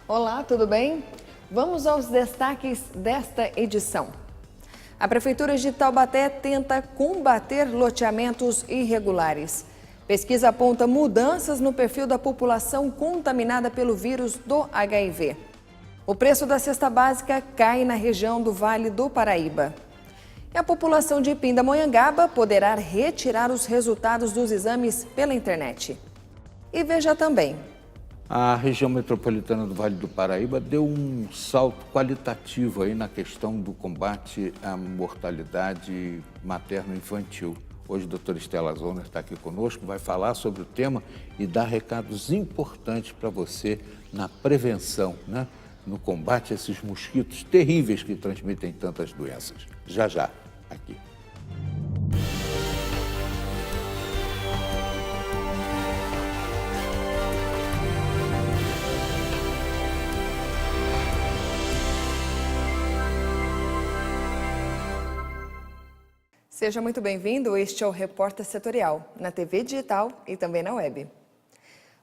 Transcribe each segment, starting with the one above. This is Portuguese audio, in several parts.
Olá, tudo bem? Vamos aos destaques desta edição. A Prefeitura de Taubaté tenta combater loteamentos irregulares. Pesquisa aponta mudanças no perfil da população contaminada pelo vírus do HIV. O preço da cesta básica cai na região do Vale do Paraíba. E a população de Pindamonhangaba poderá retirar os resultados dos exames pela internet. E veja também. A região metropolitana do Vale do Paraíba deu um salto qualitativo aí na questão do combate à mortalidade materno-infantil. Hoje a doutora Estela Zoner está aqui conosco, vai falar sobre o tema e dar recados importantes para você na prevenção, né? No combate a esses mosquitos terríveis que transmitem tantas doenças. Já, aqui. Seja muito bem-vindo, este é o Repórter Setorial, na TV digital e também na web.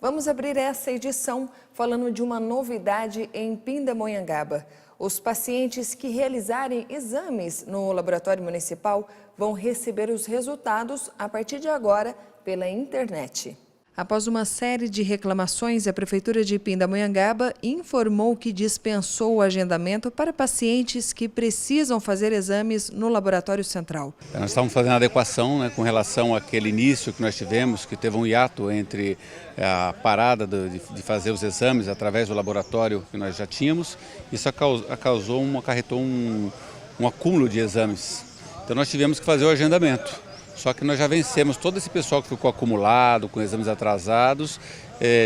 Vamos abrir essa edição falando de uma novidade em Pindamonhangaba. Os pacientes que realizarem exames no laboratório municipal vão receber os resultados a partir de agora pela internet. Após uma série de reclamações, a Prefeitura de Pindamonhangaba informou que dispensou o agendamento para pacientes que precisam fazer exames no laboratório central. Nós estávamos fazendo a adequação, né, com relação àquele início que nós tivemos, que teve um hiato entre a parada de fazer os exames através do laboratório que nós já tínhamos. Isso acarretou um acúmulo de exames. Então nós tivemos que fazer o agendamento. Só que nós já vencemos todo esse pessoal que ficou acumulado, com exames atrasados,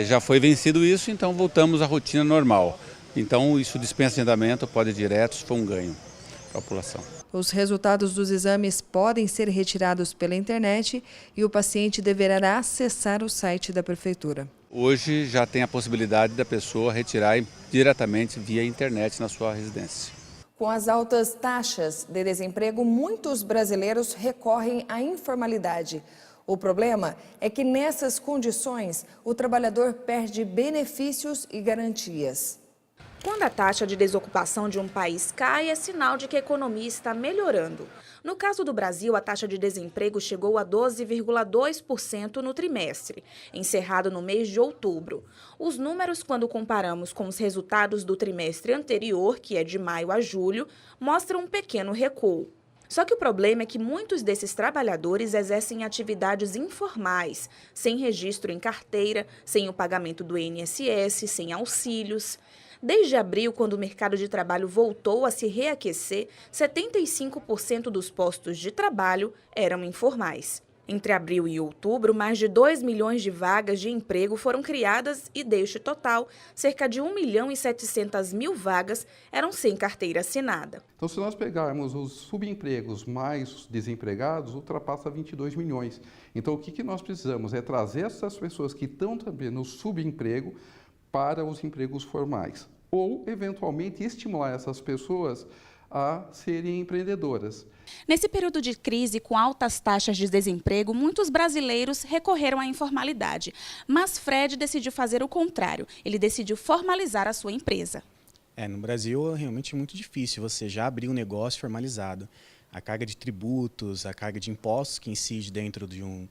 já foi vencido isso, então voltamos à rotina normal. Então isso dispensa agendamento, pode ir direto, isso foi um ganho para a população. Os resultados dos exames podem ser retirados pela internet e o paciente deverá acessar o site da Prefeitura. Hoje já tem a possibilidade da pessoa retirar diretamente via internet na sua residência. Com as altas taxas de desemprego, muitos brasileiros recorrem à informalidade. O problema é que nessas condições, o trabalhador perde benefícios e garantias. Quando a taxa de desocupação de um país cai, é sinal de que a economia está melhorando. No caso do Brasil, a taxa de desemprego chegou a 12,2% no trimestre, encerrado no mês de outubro. Os números, quando comparamos com os resultados do trimestre anterior, que é de maio a julho, mostram um pequeno recuo. Só que o problema é que muitos desses trabalhadores exercem atividades informais, sem registro em carteira, sem o pagamento do INSS, sem auxílios. Desde abril, quando o mercado de trabalho voltou a se reaquecer, 75% dos postos de trabalho eram informais. Entre abril e outubro, mais de 2 milhões de vagas de emprego foram criadas e, deste total, cerca de 1.700.000 vagas eram sem carteira assinada. Então, se nós pegarmos os subempregos mais os desempregados, ultrapassa 22 milhões. Então, o que nós precisamos é trazer essas pessoas que estão também no subemprego para os empregos formais, ou, eventualmente, estimular essas pessoas a serem empreendedoras. Nesse período de crise, com altas taxas de desemprego, muitos brasileiros recorreram à informalidade. Mas Fred decidiu fazer o contrário. Ele decidiu formalizar a sua empresa. No Brasil é realmente muito difícil você já abrir um negócio formalizado. A carga de tributos, a carga de impostos que incide dentro de um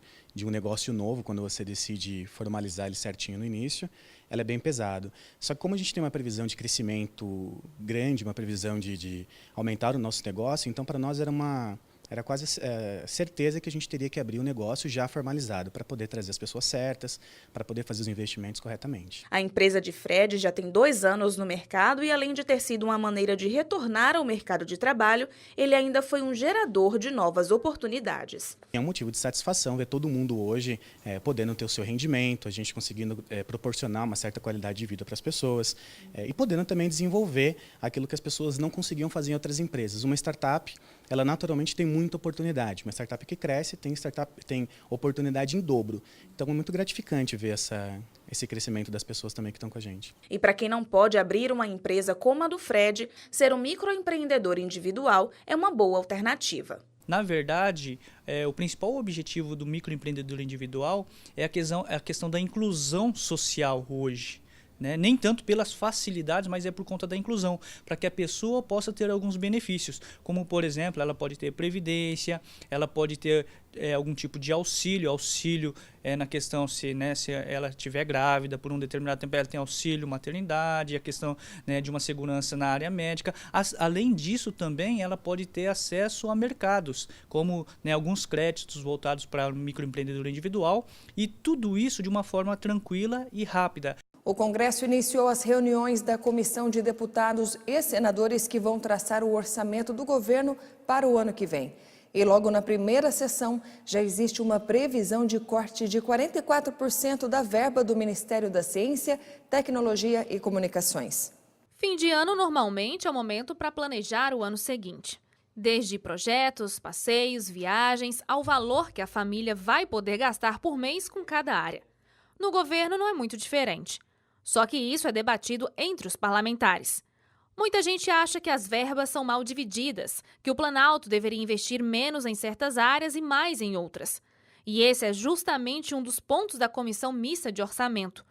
negócio novo, quando você decide formalizar ele certinho no início, ela é bem pesado. Só que como a gente tem uma previsão de crescimento grande, uma previsão de aumentar o nosso negócio, então para nós era quase certeza que a gente teria que abrir o negócio já formalizado para poder trazer as pessoas certas, para poder fazer os investimentos corretamente. A empresa de Fred já tem 2 anos no mercado e, além de ter sido uma maneira de retornar ao mercado de trabalho, ele ainda foi um gerador de novas oportunidades. É um motivo de satisfação ver todo mundo hoje podendo ter o seu rendimento, a gente conseguindo proporcionar uma certa qualidade de vida para as pessoas e podendo também desenvolver aquilo que as pessoas não conseguiam fazer em outras empresas. Uma startup, ela naturalmente tem muita oportunidade. Uma startup que cresce tem oportunidade em dobro. Então é muito gratificante ver esse crescimento das pessoas também que estão com a gente. E para quem não pode abrir uma empresa como a do Fred, ser um microempreendedor individual é uma boa alternativa. Na verdade, o principal objetivo do microempreendedor individual é a questão da inclusão social hoje, né? Nem tanto pelas facilidades, mas é por conta da inclusão, para que a pessoa possa ter alguns benefícios, como, por exemplo, ela pode ter previdência, ela pode ter algum tipo de auxílio na questão se ela estiver grávida por um determinado tempo, ela tem auxílio maternidade, a questão, né, de uma segurança na área médica. Além disso, também ela pode ter acesso a mercados, como, né, alguns créditos voltados para o microempreendedor individual, e tudo isso de uma forma tranquila e rápida. O Congresso iniciou as reuniões da Comissão de Deputados e Senadores que vão traçar o orçamento do governo para o ano que vem. E logo na primeira sessão já existe uma previsão de corte de 44% da verba do Ministério da Ciência, Tecnologia e Comunicações. Fim de ano normalmente é o momento para planejar o ano seguinte. Desde projetos, passeios, viagens, ao valor que a família vai poder gastar por mês com cada área. No governo não é muito diferente. Só que isso é debatido entre os parlamentares. Muita gente acha que as verbas são mal divididas, que o Planalto deveria investir menos em certas áreas e mais em outras. E esse é justamente um dos pontos da Comissão Mista de Orçamento.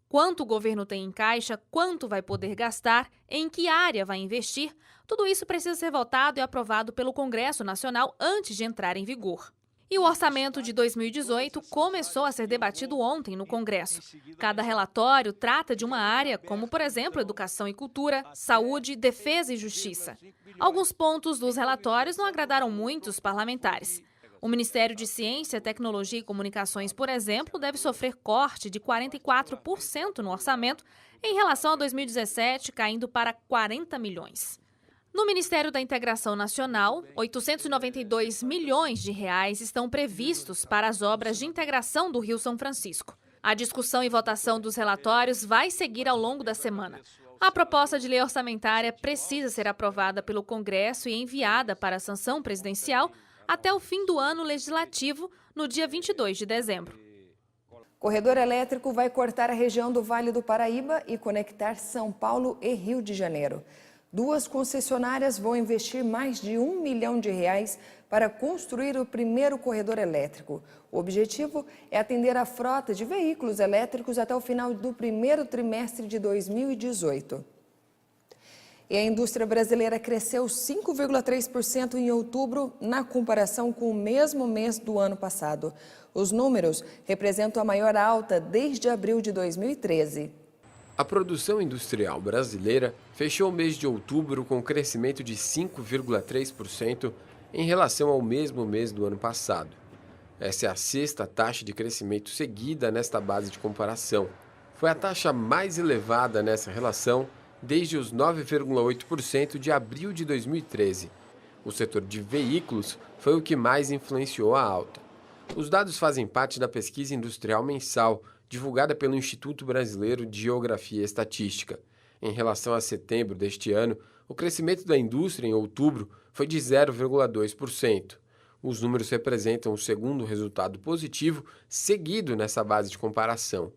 Quanto o governo tem em caixa, quanto vai poder gastar, em que área vai investir, tudo isso precisa ser votado e aprovado pelo Congresso Nacional antes de entrar em vigor. E o orçamento de 2018 começou a ser debatido ontem no Congresso. Cada relatório trata de uma área, como, por exemplo, educação e cultura, saúde, defesa e justiça. Alguns pontos dos relatórios não agradaram muito os parlamentares. O Ministério de Ciência, Tecnologia e Comunicações, por exemplo, deve sofrer corte de 44% no orçamento em relação a 2017, caindo para 40 milhões. No Ministério da Integração Nacional, 892 milhões de reais estão previstos para as obras de integração do Rio São Francisco. A discussão e votação dos relatórios vai seguir ao longo da semana. A proposta de lei orçamentária precisa ser aprovada pelo Congresso e enviada para a sanção presidencial até o fim do ano legislativo, no dia 22 de dezembro. Corredor elétrico vai cortar a região do Vale do Paraíba e conectar São Paulo e Rio de Janeiro. 2 concessionárias vão investir mais de R$1 milhão para construir o primeiro corredor elétrico. O objetivo é atender a frota de veículos elétricos até o final do primeiro trimestre de 2018. E a indústria brasileira cresceu 5,3% em outubro na comparação com o mesmo mês do ano passado. Os números representam a maior alta desde abril de 2013. A produção industrial brasileira fechou o mês de outubro com crescimento de 5,3% em relação ao mesmo mês do ano passado. Essa é a 6ª taxa de crescimento seguida nesta base de comparação. Foi a taxa mais elevada nessa relação desde os 9,8% de abril de 2013. O setor de veículos foi o que mais influenciou a alta. Os dados fazem parte da pesquisa industrial mensal, divulgada pelo Instituto Brasileiro de Geografia e Estatística. Em relação a setembro deste ano, o crescimento da indústria em outubro foi de 0,2%. Os números representam o segundo resultado positivo seguido nessa base de comparação.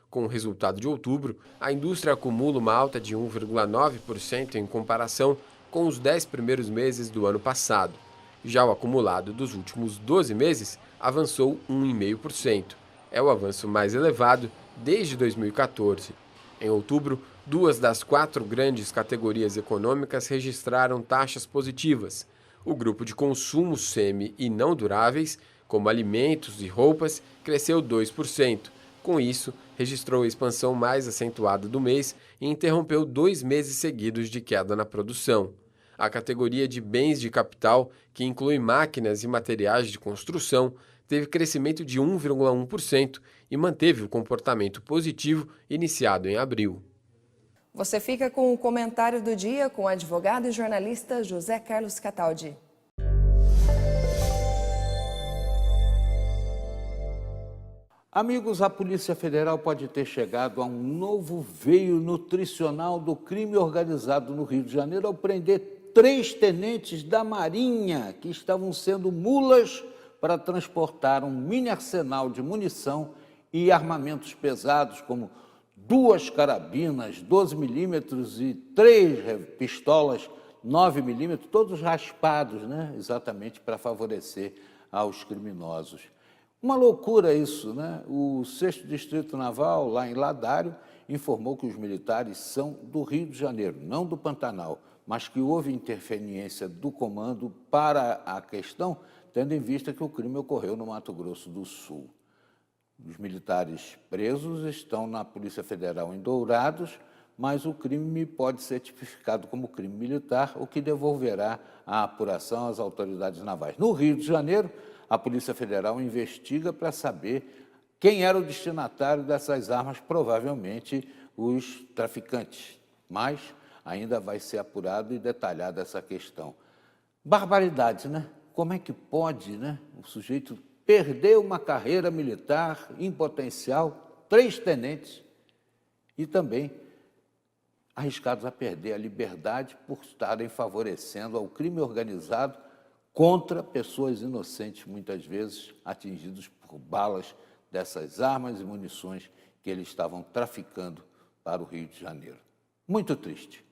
Com o resultado de outubro, a indústria acumula uma alta de 1,9% em comparação com os 10 primeiros meses do ano passado. Já o acumulado dos últimos 12 meses avançou 1,5%. É o avanço mais elevado desde 2014. Em outubro, 2 das 4 grandes categorias econômicas registraram taxas positivas. O grupo de consumo semi e não duráveis, como alimentos e roupas, cresceu 2%. Com isso, registrou a expansão mais acentuada do mês e interrompeu 2 meses seguidos de queda na produção. A categoria de bens de capital, que inclui máquinas e materiais de construção, teve crescimento de 1,1% e manteve o comportamento positivo iniciado em abril. Você fica com o comentário do dia com o advogado e jornalista José Carlos Cataldi. Amigos, a Polícia Federal pode ter chegado a um novo veio nutricional do crime organizado no Rio de Janeiro ao prender 3 tenentes da Marinha que estavam sendo mulas para transportar um mini arsenal de munição e armamentos pesados, como 2 carabinas 12 milímetros e 3 pistolas 9 milímetros, todos raspados, né? Exatamente para favorecer aos criminosos. Uma loucura isso, né? O 6º Distrito Naval, lá em Ladário, informou que os militares são do Rio de Janeiro, não do Pantanal, mas que houve interferência do comando para a questão, tendo em vista que o crime ocorreu no Mato Grosso do Sul. Os militares presos estão na Polícia Federal em Dourados, mas o crime pode ser tipificado como crime militar, o que devolverá a apuração às autoridades navais. No Rio de Janeiro, a Polícia Federal investiga para saber quem era o destinatário dessas armas, provavelmente os traficantes. Mas ainda vai ser apurado e detalhada essa questão. Barbaridade, né? Como é que pode, né, o sujeito perder uma carreira militar em potencial, 3 tenentes, e também arriscados a perder a liberdade por estarem favorecendo ao crime organizado contra pessoas inocentes, muitas vezes atingidos por balas dessas armas e munições que eles estavam traficando para o Rio de Janeiro. Muito triste.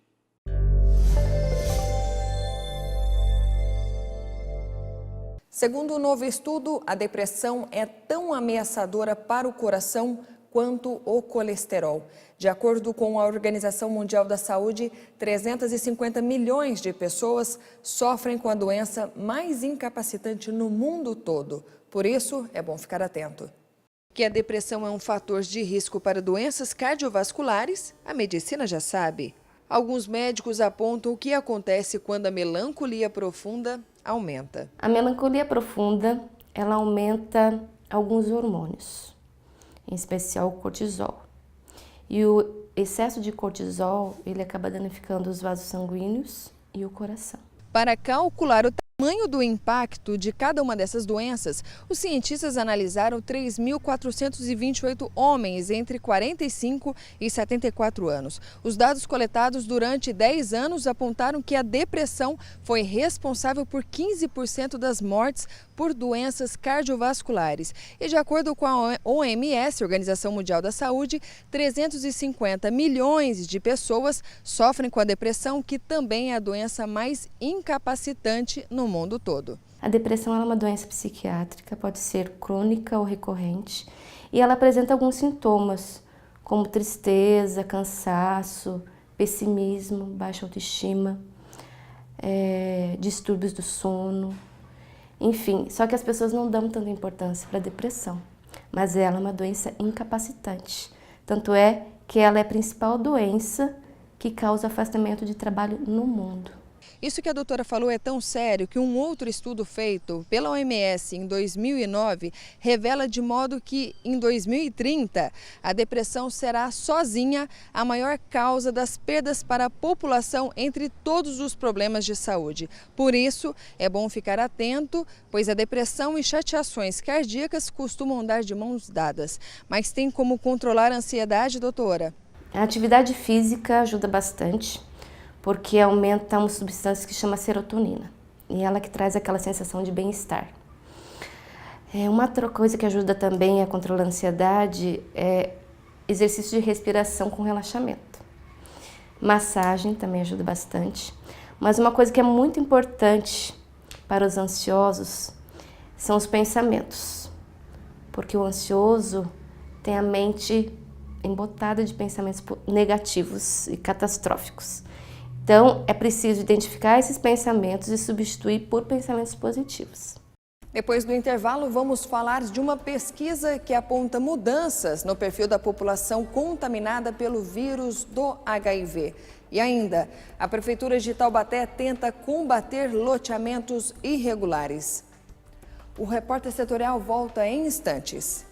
Segundo um novo estudo, a depressão é tão ameaçadora para o coração quanto o colesterol. De acordo com a Organização Mundial da Saúde, 350 milhões de pessoas sofrem com a doença mais incapacitante no mundo todo. Por isso, é bom ficar atento. Que a depressão é um fator de risco para doenças cardiovasculares, a medicina já sabe. Alguns médicos apontam o que acontece quando a melancolia profunda aumenta. A melancolia profunda, ela aumenta alguns hormônios, em especial o cortisol. E o excesso de cortisol, ele acaba danificando os vasos sanguíneos e o coração. Para calcular o tamanho do impacto de cada uma dessas doenças, os cientistas analisaram 3.428 homens entre 45 e 74 anos. Os dados coletados durante 10 anos apontaram que a depressão foi responsável por 15% das mortes por doenças cardiovasculares. E de acordo com a OMS, Organização Mundial da Saúde, 350 milhões de pessoas sofrem com a depressão, que também é a doença mais incapacitante no mundo todo. A depressão é uma doença psiquiátrica, pode ser crônica ou recorrente, e ela apresenta alguns sintomas, como tristeza, cansaço, pessimismo, baixa autoestima, distúrbios do sono, enfim. Só que as pessoas não dão tanta importância para a depressão, mas ela é uma doença incapacitante. Tanto é que ela é a principal doença que causa afastamento de trabalho no mundo. Isso que a doutora falou é tão sério que um outro estudo feito pela OMS em 2009 revela de modo que, em 2030, a depressão será sozinha a maior causa das perdas para a população entre todos os problemas de saúde. Por isso, é bom ficar atento, pois a depressão e chateações cardíacas costumam andar de mãos dadas. Mas tem como controlar a ansiedade, doutora? A atividade física ajuda bastante, porque aumenta uma substância que chama serotonina, e ela que traz aquela sensação de bem-estar. Uma outra coisa que ajuda também a controlar a ansiedade é exercício de respiração com relaxamento. Massagem também ajuda bastante, mas uma coisa que é muito importante para os ansiosos são os pensamentos, porque o ansioso tem a mente embotada de pensamentos negativos e catastróficos. Então, é preciso identificar esses pensamentos e substituir por pensamentos positivos. Depois do intervalo, vamos falar de uma pesquisa que aponta mudanças no perfil da população contaminada pelo vírus do HIV. E ainda, a Prefeitura de Taubaté tenta combater loteamentos irregulares. O Repórter Setorial volta em instantes.